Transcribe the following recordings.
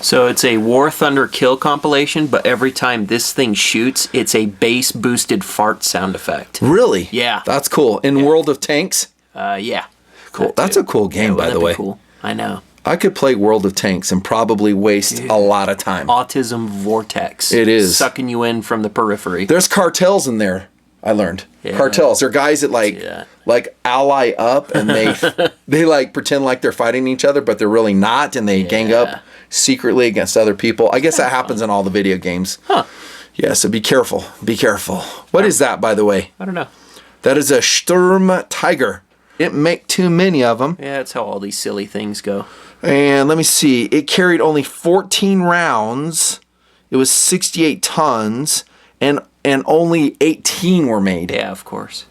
So it's a War Thunder kill compilation, but every time this thing shoots, it's a bass boosted fart sound effect. Really? Yeah. That's cool. In World of Tanks? Yeah. Cool. That's a cool game, by the way. Cool. I know. I could play World of Tanks and probably waste a lot of time. Autism vortex. It is. Sucking you in from the periphery. There's cartels in there, I learned. Yeah. Cartels. They're guys that like ally up and they like pretend like they're fighting each other, but they're really not, and they gang up secretly against other people. I guess that happens in all the video games. Huh. Yeah, so be careful. Be careful. What is that, by the way? I don't know. That is a Sturmtiger. Didn't make too many of them. Yeah, that's how all these silly things go. And let me see. It carried only 14 rounds. It was 68 tons. And only 18 were made. Yeah, of course.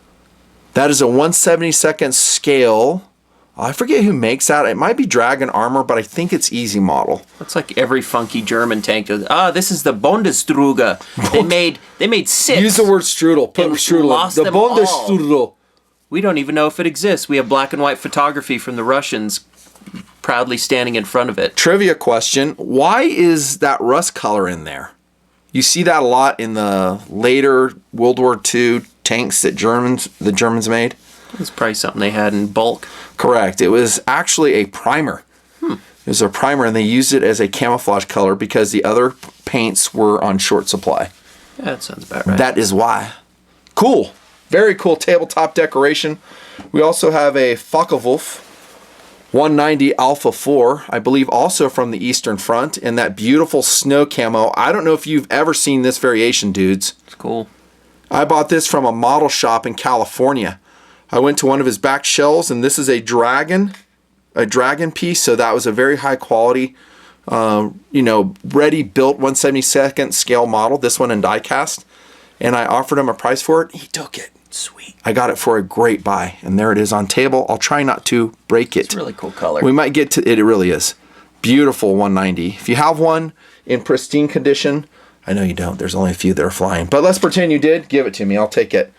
That is a 1/72nd scale. I forget who makes that. It might be Dragon Armor, but I think it's Easy Model. That's like every funky German tank. This is the Bundesstruge. They made 6. Use the word strudel. Put strudel. The Bundesstrudel. We don't even know if it exists. We have black and white photography from the Russians proudly standing in front of it. Trivia question. Why is that rust color in there? You see that a lot in the later World War II tanks that the Germans made. It's probably something they had in bulk. Correct. It was actually a primer. It was a primer, and they used it as a camouflage color because the other paints were on short supply. Yeah, that sounds about right. That is why. Cool. Very cool tabletop decoration. We also have a Focke-Wulf 190 Alpha 4, I believe also from the Eastern Front, in that beautiful snow camo. I don't know if you've ever seen this variation, dudes. It's cool. I bought this from a model shop in California. I went to one of his back shelves, and this is a dragon piece, so that was a very high quality, ready built 1/72nd scale model, this one in die cast, and I offered him a price for it. He took it. Sweet. I got it for a great buy, and there it is on table. I'll try not to break it. It's a really cool color. We might get to it. It really is. Beautiful 190. If you have one in pristine condition, I know you don't. There's only a few that are flying, but let's pretend you did. Give it to me. I'll take it.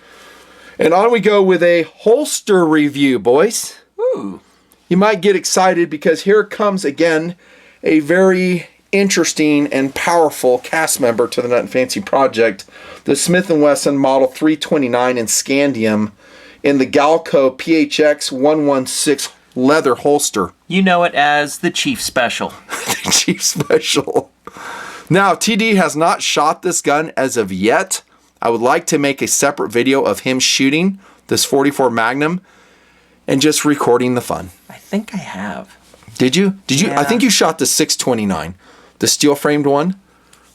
And on we go with a holster review, boys. Ooh. You might get excited because here comes again a very interesting and powerful cast member to the Nutnfancy project, the Smith & Wesson Model 329 in Scandium in the Galco PHX 116 leather holster. You know it as the Chief Special. The Chief Special. Now, TD has not shot this gun as of yet. I would like to make a separate video of him shooting this 44 Magnum and just recording the fun. I think I have. Did you? Yeah. I think you shot the 629, the steel framed one,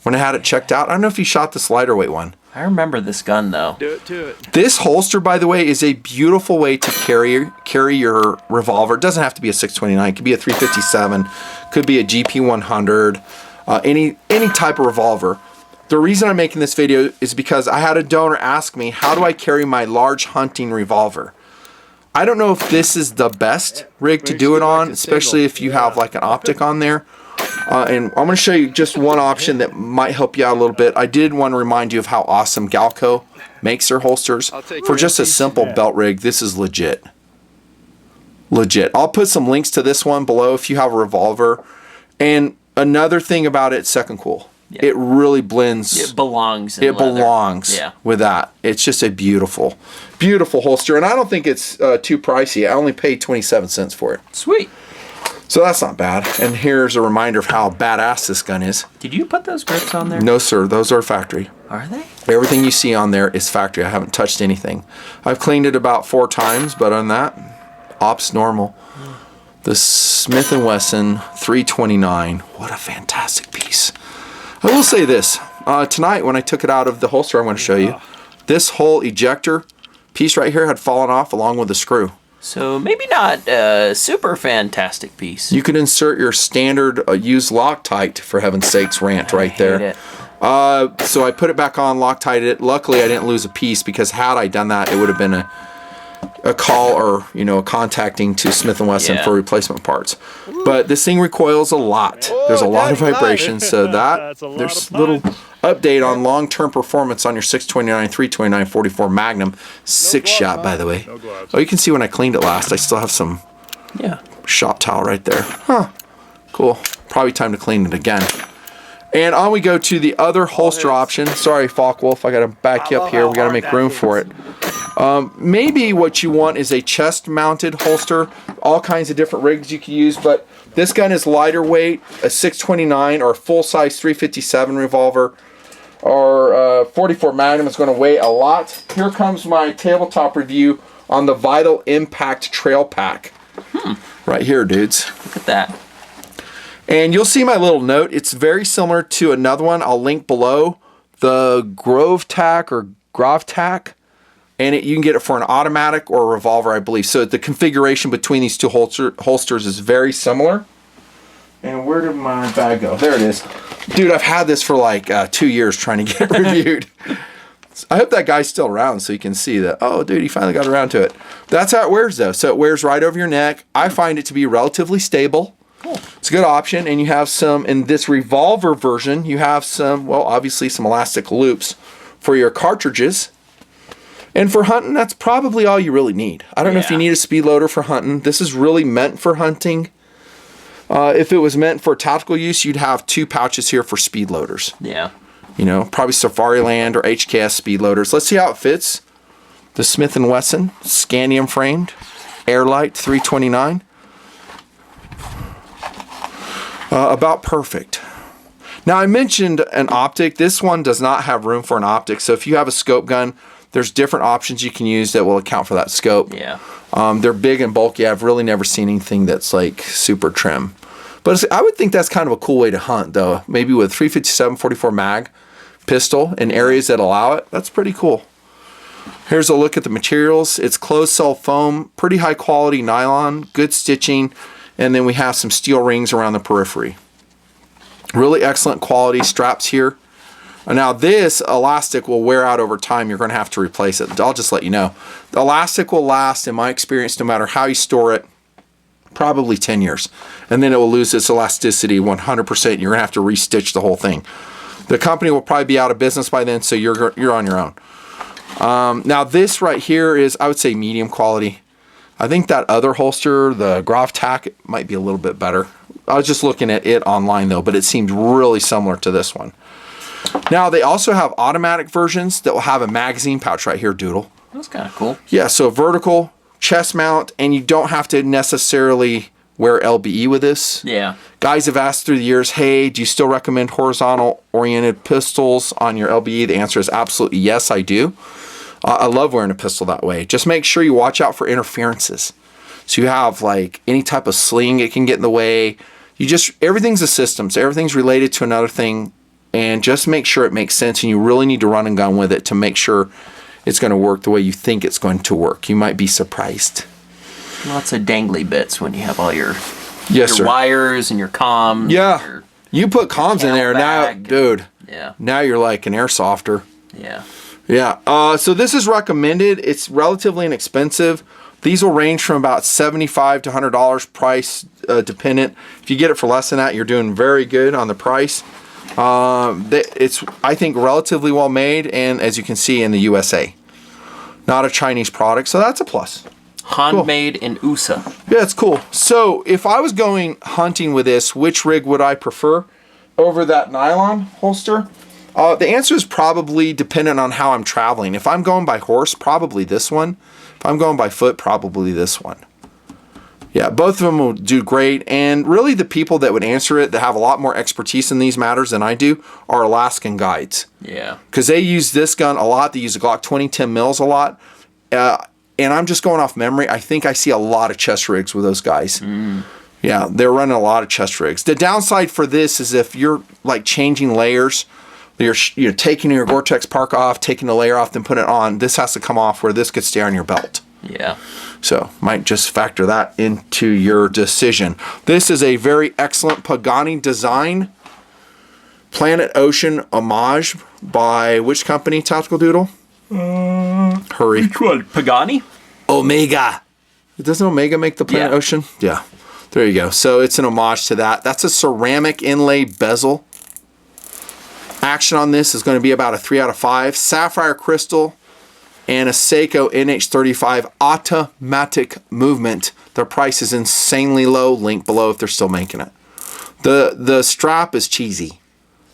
when I had it checked out. I don't know if you shot the slider weight one. I remember this gun though. Do it to it. This holster, by the way, is a beautiful way to carry your revolver. It doesn't have to be a 629. It could be a 357. Could be a GP100. Any type of revolver. The reason I'm making this video is because I had a donor ask me, how do I carry my large hunting revolver? I don't know if this is the best rig to do it on, especially if you have like an optic on there. And I'm going to show you just one option that might help you out a little bit. I did want to remind you of how awesome Galco makes their holsters. For just a simple belt rig, this is legit. Legit. I'll put some links to this one below if you have a revolver. And another thing about it, second cool. Yeah. It really blends. It belongs in It leather. belongs with that. It's just a beautiful, beautiful holster. And I don't think it's too pricey. I only paid 27 cents for it. Sweet. So that's not bad. And here's a reminder of how badass this gun is. Did you put those grips on there? No, sir. Those are factory. Are they? Everything you see on there is factory. I haven't touched anything. I've cleaned it about 4 times, but on that, ops normal. The Smith & Wesson 329. What a fantastic piece. I will say this. Tonight, when I took it out of the holster I'm going to show you, this whole ejector piece right here had fallen off along with the screw. So maybe not a super fantastic piece. You could insert your standard use Loctite, for heaven's sakes, rant right there. So I put it back on, Loctited it. Luckily, I didn't lose a piece, because had I done that, it would have been a call or a contacting to Smith & Wesson for replacement parts. But this thing recoils a lot. There's a lot of vibrations, so there's a little update on long-term performance on your 629, 329, 44 Magnum. 6-shot, by the way. Oh, you can see when I cleaned it last, I still have some shop towel right there. Huh. Cool. Probably time to clean it again. And on we go to the other holster option. Sorry, Falkwolf, I got to back you up here. We got to make room for it. Maybe what you want is a chest-mounted holster. All kinds of different rigs you can use, but this gun is lighter weight, a 629 or a full-size 357 revolver, or 44 Magnum is going to weigh a lot. Here comes my tabletop review on the Vital Impact Trail Pack. Right here, dudes. Look at that. And you'll see my little note. It's very similar to another one I'll link below, the GrovTac or GrovTac. And you can get it for an automatic or a revolver, I believe. So the configuration between these two holsters is very similar. And where did my bag go? There it is. Dude, I've had this for like 2 years trying to get it reviewed. I hope that guy's still around so you can see that. Oh, dude, he finally got around to it. That's how it wears, though. So it wears right over your neck. I find it to be relatively stable. Cool. It's a good option. And you have some, in this revolver version, you have some, well, obviously some elastic loops for your cartridges. And for hunting, that's probably all you really need. I don't know if you need a speed loader for hunting. This is really meant for hunting. If it was meant for tactical use, you'd have 2 pouches here for speed loaders. Yeah. You know, probably Safariland or HKS speed loaders. Let's see how it fits. The Smith & Wesson scandium framed Airlight 329. About perfect. Now I mentioned an optic. This one does not have room for an optic. So if you have a scope gun, there's different options you can use that will account for that scope. Yeah. They're big and bulky. I've really never seen anything that's like super trim. But I would think that's kind of a cool way to hunt, though. Maybe with 357 44 mag pistol in areas that allow it. That's pretty cool. Here's a look at the materials. It's closed cell foam, pretty high quality nylon, good stitching, and then we have some steel rings around the periphery. Really excellent quality straps here. Now this elastic will wear out over time. You're going to have to replace it. I'll just let you know. The elastic will last, in my experience, no matter how you store it, probably 10 years. And then it will lose its elasticity 100%. You're going to have to restitch the whole thing. The company will probably be out of business by then, so you're on your own. Now this right here is, I would say, medium quality. I think that other holster, the GrovTac, might be a little bit better. I was just looking at it online though, but it seemed really similar to this one. Now they also have automatic versions that will have a magazine pouch right here, Doodle. That's kind of cool. Yeah, so vertical, chest mount, and you don't have to necessarily wear LBE with this. Yeah. Guys have asked through the years, hey, do you still recommend horizontal oriented pistols on your LBE? The answer is absolutely yes, I do. I love wearing a pistol that way. Just make sure you watch out for interferences. So you have like any type of sling, it can get in the way. Everything's a system, so everything's related to another thing, and just make sure it makes sense, and you really need to run and gun with it to make sure it's going to work the way you think it's going to work. You might be surprised. Lots of dangly bits when you have all your Yes, wires and your comms. Yeah. You put comms in there now, dude. Yeah. Now you're like an airsofter. Yeah. Yeah. So this is recommended. It's relatively inexpensive. These will range from about $75 to $100 price dependent. If you get it for less than that, you're doing very good on the price. It's, I think, relatively well made, and as you can see, in the USA. Not a Chinese product, so that's a plus. Handmade in USA. Yeah, it's cool. So if I was going hunting with this, which rig would I prefer over that nylon holster? The answer is probably dependent on how I'm traveling. If I'm going by horse, probably this one. If I'm going by foot, probably this one. Yeah, both of them will do great. And really the people that would answer it that have a lot more expertise in these matters than I do are Alaskan guides. Yeah. Because they use this gun a lot. They use a Glock 20 10 mils a lot. And I'm just going off memory. I think I see a lot of chest rigs with those guys. Yeah, they're running a lot of chest rigs. The downside for this is if you're like changing layers, you're taking your GORE-TEX park off, taking a layer off, then put it on. This has to come off where this could stay on your belt. Yeah. So might just factor that into your decision. This is a very excellent Pagani design. Planet Ocean homage by which company, Tactical Doodle? Hurry. Which one? Pagani? Omega. Doesn't Omega make the Planet Ocean? Yeah. There you go. So it's an homage to that. That's a ceramic inlay bezel. Action on this is going to be about a 3 out of 5. Sapphire crystal and a Seiko NH35 automatic movement. Their price is insanely low. Link below if they're still making it. The strap is cheesy.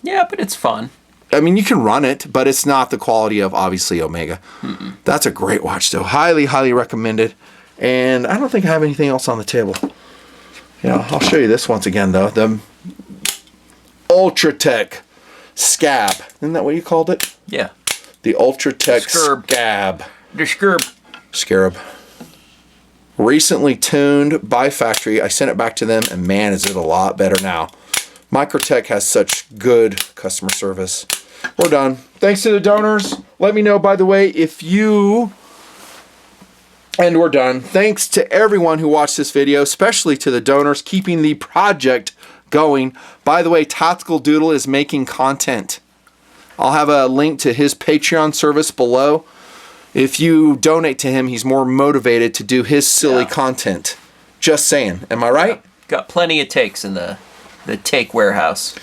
Yeah, but it's fun. I mean, you can run it, but it's not the quality of, obviously, Omega. That's a great watch, though. Highly, highly recommended. And I don't think I have anything else on the table. Yeah, I'll show you this once again, though. The GrovTec Scab. Isn't that what you called it? Yeah. The GrovTec Scab. The Scarab. Recently tuned by factory. I sent it back to them, and man, is it a lot better now. Microtech has such good customer service. We're done. Thanks to the donors. Let me know, by the way, if you... And we're done. Thanks to everyone who watched this video, especially to the donors, keeping the project going. By the way, Tactical Doodle is making content. I'll have a link to his Patreon service below. If you donate to him, he's more motivated to do his silly content. Just saying. Am I right? Got plenty of takes in the take warehouse.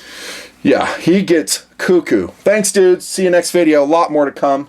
Yeah, he gets cuckoo. Thanks, dudes. See you next video. A lot more to come.